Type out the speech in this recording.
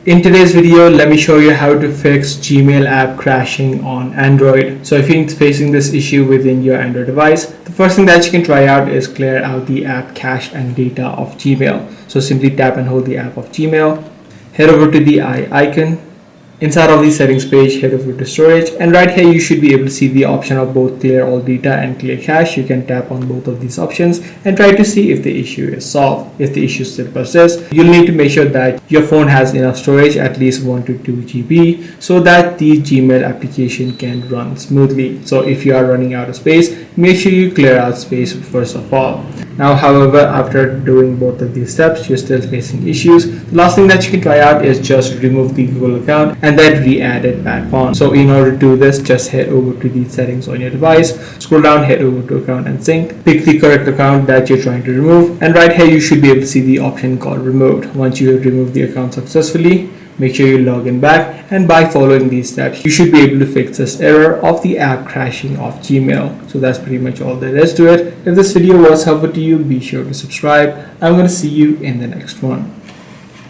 In today's video, let me show you how to fix Gmail app crashing on Android. So if you're facing this issue within your Android device, the first thing that you can try out is clear out the app cache and data of Gmail. So simply tap and hold the app of Gmail, head over to the eye icon. Inside of the settings page, head over to storage, and right here you should be able to see the option of both clear all data and clear cache. You can tap on both of these options and try to see if the issue is solved. If the issue still persists, you'll need to make sure that your phone has enough storage, at least 1 to 2 GB, so that the Gmail application can run smoothly. So if you are running out of space, make sure you clear out space first of all. Now, however, after doing both of these steps, you're still facing issues. The last thing that you can try out is just remove the Google account and then re-add it back on. So in order to do this, just head over to the settings on your device, scroll down, head over to account and sync, pick the correct account that you're trying to remove, and right here you should be able to see the option called removed. Once you have removed the account successfully, make sure you log in back, and by following these steps, you should be able to fix this error of the app crashing off Gmail. So that's pretty much all there is to it. If this video was helpful to you, be sure to subscribe. I'm going to see you in the next one.